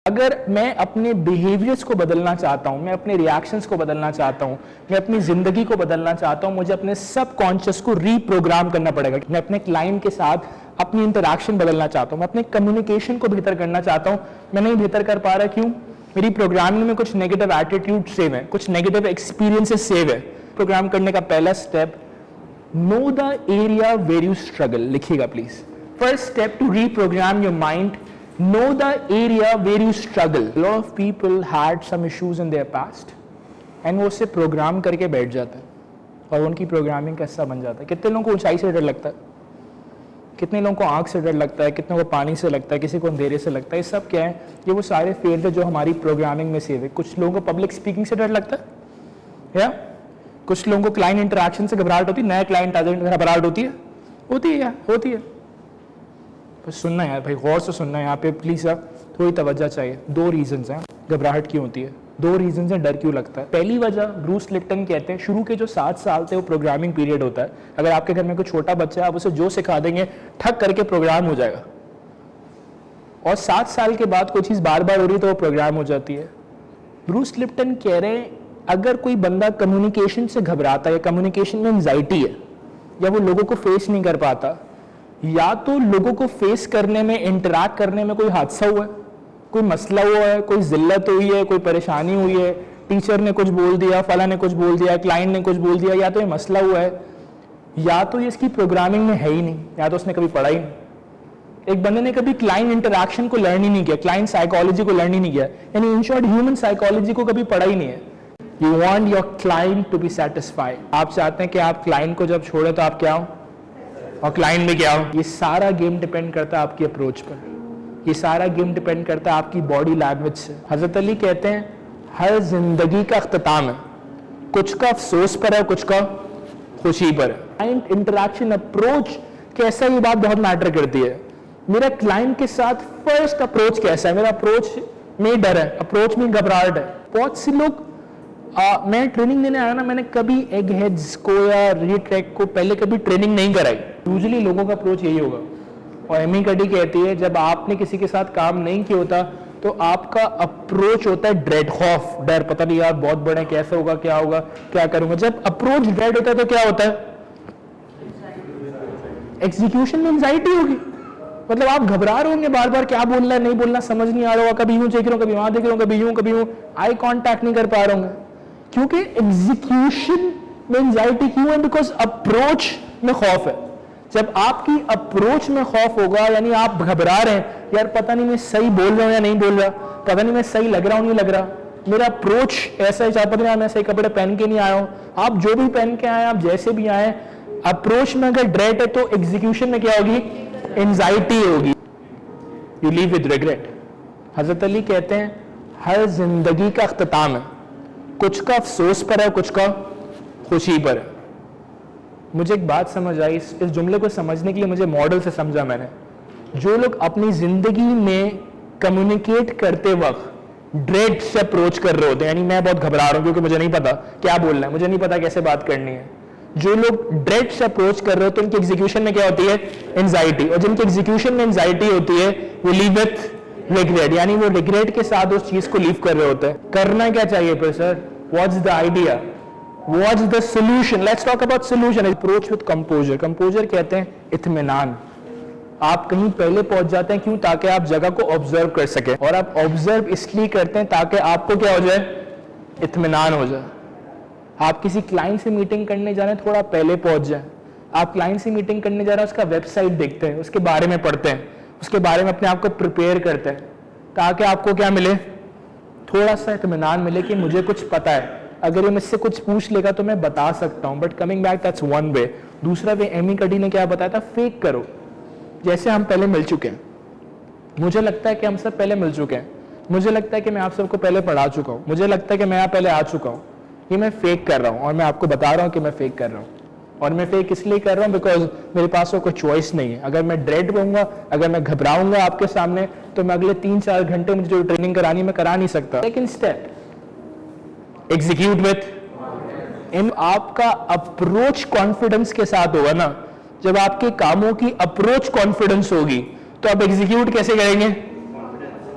अगर मैं अपने बिहेवियर्स को बदलना चाहता हूं, मैं अपने रिएक्शंस को बदलना चाहता हूं, मैं अपनी जिंदगी को बदलना चाहता हूं, मुझे अपने सबकॉन्शियस को रीप्रोग्राम करना पड़ेगा। मैं अपने क्लाइंट के साथ अपनी इंटरैक्शन बदलना चाहता हूं, मैं अपने कम्युनिकेशन को बेहतर करना चाहता हूं, मैं नहीं बेहतर कर पा रहा। क्यों? मेरी प्रोग्रामिंग में कुछ नेगेटिव एटीट्यूड सेव है, कुछ नेगेटिव एक्सपीरियंसेस सेव है। प्रोग्राम करने का पहला step, know the area where you struggle. लिखिएगा please. First step to reprogramme your mind, know the area where you struggle. A lot of people had some issues in their past and वो उससे programme करके बैठ जाते हैं और उनकी programming का हिस्सा बन जाता है। कितने लोगों को ऊंचाई से डर लगता है, कितने लोगों को आंख से डर लगता है, कितने को पानी से लगता है, किसी को अंधेरे से लगता है। ये सब क्या है? ये वो सारे फेयर है जो हमारी प्रोग्रामिंग में सेव है। कुछ लोगों को पब्लिक स्पीकिंग से डर लगता है, या कुछ लोगों को क्लाइंट इंटरेक्शन से घबराहट होती है। नया क्लाइंट आ जाए घबराहट होती है, होती है। बस सुनना यार भाई, गौर से सुनना है यहाँ पे प्लीज। थोड़ी तवज्जो चाहिए। 2 रीजंस हैं घबराहट क्यों होती है, 2 रीजंस हैं डर क्यों लगता है। पहली वजह, ब्रूस लिप्टन कहते हैं, शुरू के जो 7 साल थे वो प्रोग्रामिंग पीरियड होता है। अगर आपके घर में कोई छोटा बच्चा है, आप उसे जो सिखा देंगे ठक करके प्रोग्राम हो जाएगा। और 7 साल के बाद कोई चीज़ बार बार हो रही है तो वो प्रोग्राम हो जाती है। ब्रूस लिप्टन कह रहे हैं अगर कोई बंदा कम्युनिकेशन से घबराता है, कम्युनिकेशन में एंजाइटी है, या वो लोगों को फेस नहीं कर पाता, या तो लोगों को फेस करने में, इंटरैक्ट करने में कोई हादसा हुआ है, कोई मसला हुआ है, कोई जिल्लत हुई है, कोई परेशानी हुई है, टीचर ने कुछ बोल दिया, फला ने कुछ बोल दिया, क्लाइंट ने कुछ बोल दिया, या तो ये मसला हुआ है, या तो ये इसकी प्रोग्रामिंग में है ही नहीं, या तो उसने कभी पढ़ा ही नहीं। एक बंदे ने कभी क्लाइंट इंटरैक्शन को लर्न ही नहीं किया, क्लाइंट साइकोलॉजी को लर्न ही नहीं किया, यानी इन शॉर्ट ह्यूमन साइकोलॉजी को कभी पढ़ा ही नहीं है। You want your client to be satisfied. आप चाहते हैं कि आप क्लाइंट को जब छोड़े तो आप क्या हो और क्लाइंट में क्या हो। ये सारा गेम डिपेंड करता है आपकी अप्रोच पर, ये सारा गेम डिपेंड करता है आपकी बॉडी लैंग्वेज से। हजरत अली कहते हैं हर जिंदगी का अख्ताम है, कुछ का अफसोस पर है, कुछ का खुशी पर है। क्लाइंट इंटरैक्शन अप्रोच कैसा, ये बात बहुत मैटर करती है। मेरा क्लाइंट के साथ फर्स्ट अप्रोच कैसा है, मेरा अप्रोच में डर है, अप्रोच में घबराहट है। बहुत से लोग मैं ट्रेनिंग देने आया ना, मैंने कभी एग हेड्स को या रीट्रैक को पहले कभी ट्रेनिंग नहीं कराई। यूजुअली लोगों का अप्रोच यही होगा। और एमी कडी कहती है जब आपने किसी के साथ काम नहीं किया होता तो आपका अप्रोच होता है ड्रेड, खौफ, डर, पता नहीं यार बहुत बड़े, कैसे होगा, क्या होगा, क्या करूंगा। जब अप्रोच ड्रेड होता है तो क्या होता है? एग्जीक्यूशन में एंजाइटी होगी। मतलब आप घबरा रहे होंगे, बार बार क्या बोलना है, नहीं बोलना समझ नहीं आ रहा होगा, कभी यूं देख रहा हूं, कभी वहां देख रहा हूं, कभी यूं, आई कॉन्टैक्ट नहीं कर पा रहे होंगे, क्योंकि एग्जीक्यूशन में एंजाइटी क्यों है? बिकॉज अप्रोच में खौफ है। जब आपकी अप्रोच में खौफ होगा, यानी आप घबरा रहे हैं, यार पता नहीं मैं सही बोल रहा हूं या नहीं बोल रहा, पता नहीं मैं सही लग रहा हूं नहीं लग रहा, मेरा अप्रोच ऐसा है, चाहे पता नहीं मैं सही कपड़े पहन के नहीं आया हूं। आप जो भी पहन के आए, आप जैसे भी आए, अप्रोच में अगर ड्रेड है तो एग्जीक्यूशन में क्या होगी? एंजाइटी होगी। You leave with regret. हजरत अली कहते हैं हर जिंदगी का अख्ताम है, कुछ का अफसोस पर है, कुछ का खुशी पर है। मुझे एक बात समझ आई, इस जुमले को समझने के लिए मुझे मॉडल से समझा मैंने। जो लोग अपनी जिंदगी में कम्युनिकेट करते वक्त ड्रेड से अप्रोच कर रहे होते हैं, यानी मैं बहुत घबरा रहा हूं क्योंकि मुझे नहीं पता क्या बोलना है, मुझे नहीं पता कैसे बात करनी है, जो लोग ड्रेड से अप्रोच कर रहे होते हैं उनकी एग्जीक्यूशन में क्या होती है? एंजाइटी। और जिनकी एग्जीक्यूशन में एंजाइटी होती है वो लीव विथ रिग्रेट, यानी वो रिग्रेट के साथ उस चीज को लीव कर रहे होते हैं। करना क्या चाहिए फिर sir? What's the idea, what's the solution? Let's talk about solution. Approach with composer. Composer कहते हैं इत्मीनान। आप कहीं पहले पहुंच जाते हैं, क्यों? ताकि आप जगह को ऑब्जर्व कर सके, और आप ऑब्जर्व इसलिए करते हैं ताकि आपको क्या हो जाए? इत्मीनान हो जाए। आप किसी क्लाइंट से मीटिंग करने जा रहे हैं, थोड़ा पहले पहुंच जाए। आप क्लाइंट से मीटिंग करने जा रहे हैं, उसका वेबसाइट देखते हैं, उसके बारे में पढ़ते हैं, उसके बारे में अपने आप को प्रिपेयर करते हैं, ताकि आपको क्या मिले? थोड़ा सा इत्मीनान मिले कि मुझे कुछ पता है, अगर ये मुझसे कुछ पूछ लेगा तो मैं बता सकता हूं। But coming back, that's one way. दूसरा वे एमी कडी ने क्या बताया था? फेक करो जैसे हम पहले मिल चुके हैं। मुझे लगता है कि हम सब पहले मिल चुके हैं, मुझे लगता है कि मैं आप सबको पहले पढ़ा चुका हूं, मुझे लगता है कि मैं यहाँ पहले आ चुका हूं। ये मैं फेक कर रहा हूं और मैं आपको बता रहा हूं कि मैं फेक कर रहा हूं। और मैं फेक इसलिए कर रहा हूं बिकॉज मेरे पास कोई चॉइस नहीं है। अगर मैं ड्रेड रहूंगा, अगर मैं घबराऊंगा आपके सामने, तो मैं अगले 3-4 घंटे मुझे जो ट्रेनिंग करानी मैं करा नहीं सकता। सेकंड स्टेप, एग्जीक्यूट विथ इन। आपका अप्रोच कॉन्फिडेंस के साथ होगा ना, जब आपके कामों की अप्रोच कॉन्फिडेंस होगी तो आप एग्जीक्यूट कैसे करेंगे?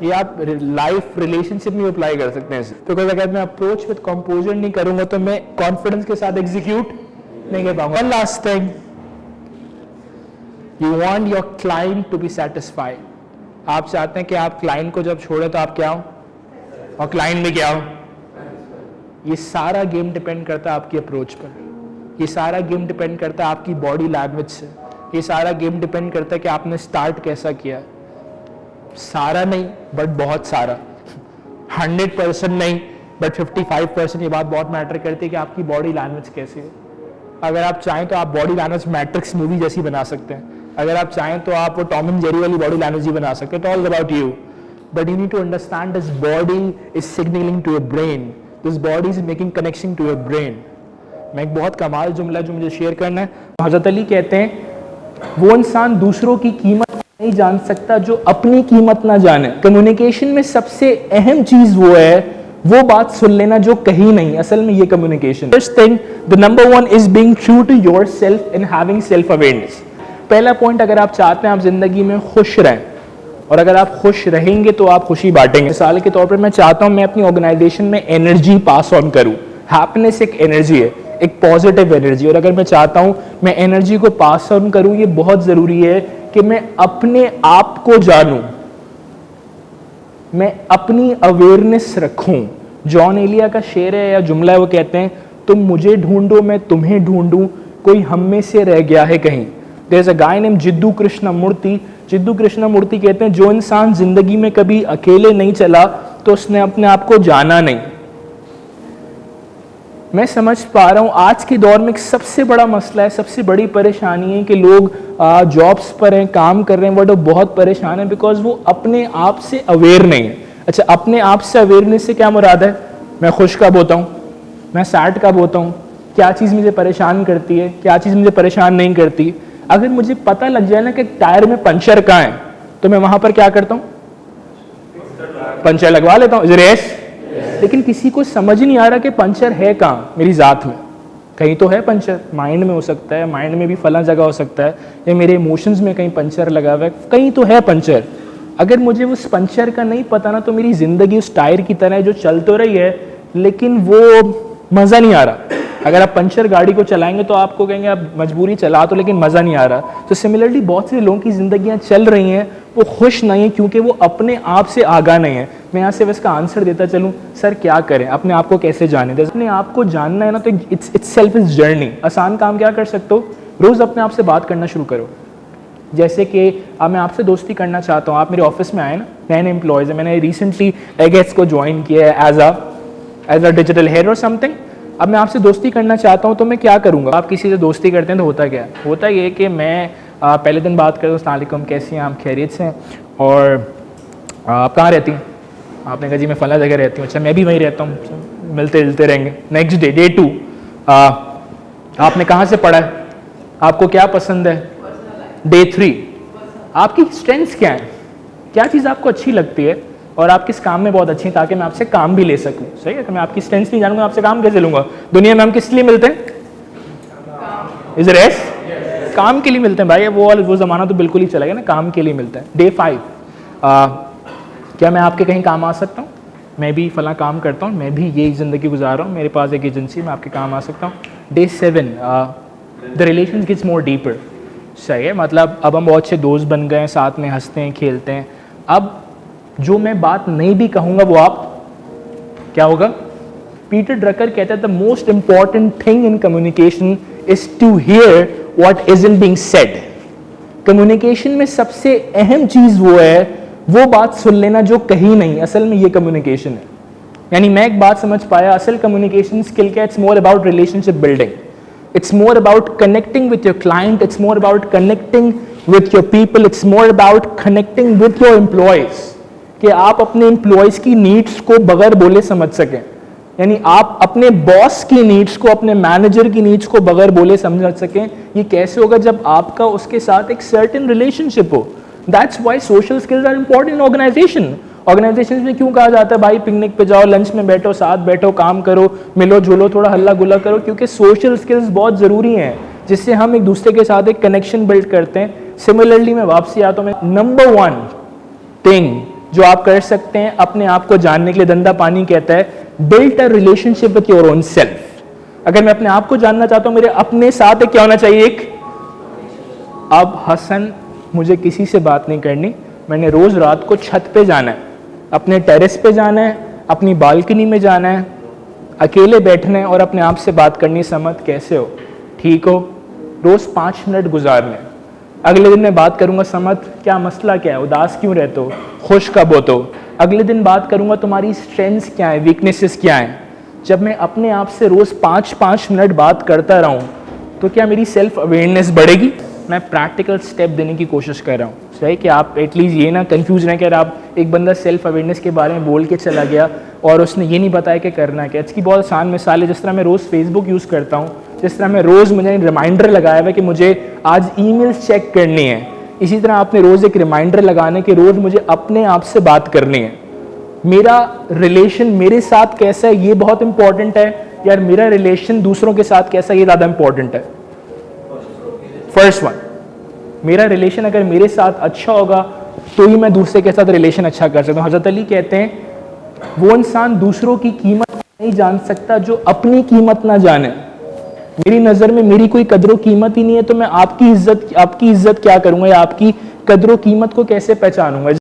ये आप लाइफ रिलेशनशिप में अप्लाई कर सकते हैं। तो अगर मैं अप्रोच विद कंपोजर नहीं करूंगा तो मैं कॉन्फिडेंस के साथ एग्जीक्यूट नहीं कर पाऊंगा। Last thing, you want your client to be satisfied. आप चाहते हैं कि आप क्लाइंट को जब छोड़े तो आप क्या हो और क्लाइंट भी क्या हो। ये सारा गेम डिपेंड करता है आपकी अप्रोच पर, ये सारा गेम डिपेंड करता है आपकी बॉडी लैंग्वेज से, ये सारा गेम डिपेंड करता है कि आपने स्टार्ट कैसा किया। सारा नहीं बट बहुत सारा, 100% नहीं बट 55%। ये बात बहुत मैटर करती है कि आपकी बॉडी लैंग्वेज कैसी है। अगर आप चाहें तो आप बॉडी लैंग्वेज मैट्रिक्स मूवी जैसी बना सकते हैं, अगर आप चाहें तो आप वो टॉम एंड जेरी वाली बॉडी लैंग्वेज ही बना सकते हैं। It all about you, but you need to understand this body is signalling to your brain, this body is making connection to your brain. मैं एक बहुत कमाल जुमला जो मुझे शेयर करना है, हजरत अली कहते हैं वो इंसान दूसरों की कीमत नहीं जान सकता जो अपनी कीमत ना जाने। कम्युनिकेशन में सबसे अहम चीज वो है, वो बात सुन लेना जो कहीं नहीं, असल में ये communication. First thing, the number one is being true to yourself and having self awareness. पहला पॉइंट, अगर आप चाहते हैं आप जिंदगी में खुश रहें और अगर आप खुश रहेंगे तो आप खुशी बांटेंगे। मिसाल के तौर पर मैं चाहता हूं मैं अपनी ऑर्गेनाइजेशन में एनर्जी पास ऑन करूं। हैप्पीनेस एक एनर्जी है, एक पॉजिटिव एनर्जी, और अगर मैं चाहता हूं मैं एनर्जी को पास ऑन करूं, ये बहुत जरूरी है कि मैं अपने आप को जानूं, मैं अपनी अवेयरनेस रखूं। जॉन एलिया का शेर है या जुमला है, वो कहते हैं तुम मुझे ढूंढो मैं तुम्हें ढूंढूं, कोई हम में से रह गया है कहीं। There is a guy name Jiddu Krishnamurti. Jiddu Krishnamurti कहते हैं जो इंसान जिंदगी में कभी अकेले नहीं चला तो उसने अपने आप को जाना नहीं। मैं समझ पा रहा हूं आज के दौर में एक सबसे बड़ा मसला है, सबसे बड़ी परेशानी है कि लोग जॉब्स पर हैं, काम कर रहे हैं, बट वो बहुत परेशान है बिकॉज वो अपने आप से अवेयर नहीं है। अच्छा, अपने आप से अवेयरनेस से क्या मुराद है? मैं खुश कब होता हूँ, मैं सैड कब होता हूँ, क्या चीज़ मुझे परेशान करती है, क्या चीज़ मुझे परेशान नहीं करती। अगर मुझे पता लग जाए ना कि टायर में पंचर कहाँ है तो मैं वहां पर क्या करता हूँ, पंचर लगवा लेता हूँ, रेस। लेकिन किसी को समझ नहीं आ रहा कि पंचर है कहाँ मेरी जात में। कहीं तो है पंचर, माइंड में हो सकता है, माइंड में भी फला जगह हो सकता है, या मेरे इमोशंस में कहीं पंचर लगा हुआ है, कहीं तो है पंचर। अगर मुझे उस पंचर का नहीं पता ना तो मेरी जिंदगी उस टायर की तरह है जो चल तो रही है लेकिन वो मजा नहीं आ रहा। अगर आप पंचर गाड़ी को चलाएंगे तो आपको कहेंगे आप मजबूरी चला तो लेकिन मजा नहीं आ रहा। तो सिमिलरली बहुत से लोगों की जिंदगियां चल रही हैं, वो खुश नहीं है क्योंकि वो अपने आप से आगाह नहीं है। मैं यहाँ से इसका आंसर देता चलूँ, सर क्या करें, अपने आप को कैसे जाने। अपने आप को जानना है ना तो इट्स सेल्फ इज जर्नी। आसान काम क्या कर सकते हो, रोज अपने आप से बात करना शुरू करो। जैसे कि अब मैं आपसे दोस्ती करना चाहता हूँ, आप मेरे ऑफिस में आए ना, नए एम्प्लॉयज़ है, मैंने रिसेंटली एगेट्स को ज्वाइन किया है एज अ डिजिटल हेड और समथिंग। अब मैं आपसे दोस्ती करना चाहता हूँ तो मैं क्या करूँगा। आप किसी से दोस्ती करते हैं तो होता क्या है, होता ये कि मैं पहले दिन बात करता हूँ, अस्सलाम वालेकुम, कैसी हैं आप, खैरियत से हैं, और आप कहाँ रहती हैं। आपने कहा जी मैं फला जगह रहती हूँ। अच्छा, मैं भी वहीं रहता हूँ, मिलते जुलते रहेंगे। नेक्स्ट डे, डे 2, आपने कहाँ से पढ़ा है, आपको क्या पसंद है। डे 3, आपकी स्ट्रेंथ्स क्या है, क्या चीज़ आपको अच्छी लगती है और आप किस काम में बहुत अच्छी हैं ताकि मैं आपसे काम भी ले सकूं। सही है, तो मैं आपकी स्ट्रेंथ्स नहीं जानूंगा आपसे काम कैसे लूंगा। दुनिया में हम किस लिए मिलते हैं, इज रेस, काम के लिए मिलते हैं भाई। वो ज़माना तो बिल्कुल ही चला गया ना, काम के लिए मिलता है। डे 5, क्या मैं आपके कहीं काम आ सकता हूँ, मैं भी फला काम करता हूँ, मैं भी यही ज़िंदगी गुजार रहा हूँ, मेरे पास एक एजेंसी, मैं आपके काम आ सकता हूँ। Day 7, the relation gets more deeper. सही है, मतलब अब हम बहुत अच्छे दोस्त बन गए हैं, साथ में हंसते हैं, खेलते हैं। अब जो मैं बात नहीं भी कहूँगा वो आप क्या होगा। पीटर ड्रकर कहता है the most important thing in communication is to hear what isn't being said. Communication में सबसे अहम चीज वो है, वो बात सुन लेना जो कहीं नहीं, असल में ये कम्युनिकेशन है। यानी मैं एक बात समझ पाया, असल कम्युनिकेशन स्किल क्या, it's more about relationship building, it's more about connecting with your client, it's more about connecting with your people, it's more about connecting with your employees, कि आप अपने एम्प्लॉयज़ की नीड्स को बगैर बोले समझ सकें। यानी आप अपने बॉस की नीड्स को, अपने मैनेजर की नीड्स को बगैर बोले समझ सकें। ये कैसे होगा, जब आपका उसके साथ एक सर्टेन रिलेशनशिप हो। That's why social skills are important in organisation. Organisation में क्यों कहा जाता है भाई पिकनिक पे जाओ, लंच में बैठो, साथ बैठो, काम करो, मिलो जुलो, थोड़ा हल्ला गुल्ला करो, क्योंकि सोशल स्किल्स बहुत ज़रूरी हैं जिससे हम एक दूसरे के साथ एक कनेक्शन बिल्ड करते हैं। सिमिलरली मैं वापसी आता हूँ, मैं नंबर 1 थिंग जो आप कर सकते हैं अपने आप को जानने के लिए, धंधा पानी कहता है build a relationship with your own self. अगर मैं अपने आप को जानना चाहता हूं, मेरे अपने साथ एक क्या होना चाहिए, एक अब हसन मुझे किसी से बात नहीं करनी, मैंने रोज रात को छत पे जाना है, अपने टेरेस पे जाना है, अपनी बालकनी में जाना है, अकेले बैठना है और अपने आप से बात करनी, समत कैसे हो, ठीक हो, रोज 5 मिनट गुजारने। अगले दिन मैं बात करूंगा, समत क्या मसला क्या है, उदास क्यों रहते हो, खुश कब होते हो। अगले दिन बात करूंगा तुम्हारी स्ट्रेंथ्स क्या है, वीकनेसेस क्या है। जब मैं अपने आप से रोज 5-5 मिनट बात करता रहूं तो क्या मेरी सेल्फ अवेयरनेस बढ़ेगी। मैं प्रैक्टिकल स्टेप देने की कोशिश कर रहा हूँ, सही कि आप एटलीस्ट ये ना कंफ्यूज रहें कि अगर आप एक बंदा सेल्फ अवेयरनेस के बारे में बोल के चला गया और उसने ये नहीं बताया कि करना क्या। इसकी बहुत आसान मिसाल है, जिस तरह मैं रोज़ फेसबुक यूज़ करता हूँ, जिस तरह मैं रोज़ मुझे रिमाइंडर लगाया हुआ है कि मुझे आज ईमेल्स चेक करनी है, इसी तरह आपने रोज़ एक रिमाइंडर लगाने के रोज़ मुझे अपने आप से बात करनी है। मेरा रिलेशन मेरे साथ कैसा है ये बहुत इंपॉर्टेंट है, यार मेरा रिलेशन दूसरों के साथ कैसा है ये ज़्यादा इंपॉर्टेंट है। फर्स्ट वन, मेरा रिलेशन अगर मेरे साथ अच्छा होगा तो ही मैं दूसरे के साथ रिलेशन अच्छा कर सकता हूँ। हज़रत अली कहते हैं वो इंसान दूसरों की कीमत नहीं जान सकता जो अपनी कीमत ना जाने। मेरी नज़र में मेरी कोई कदर कीमत ही नहीं है तो मैं आपकी इज्जत क्या करूँगा या आपकी कदर कीमत को कैसे पहचानूंगा।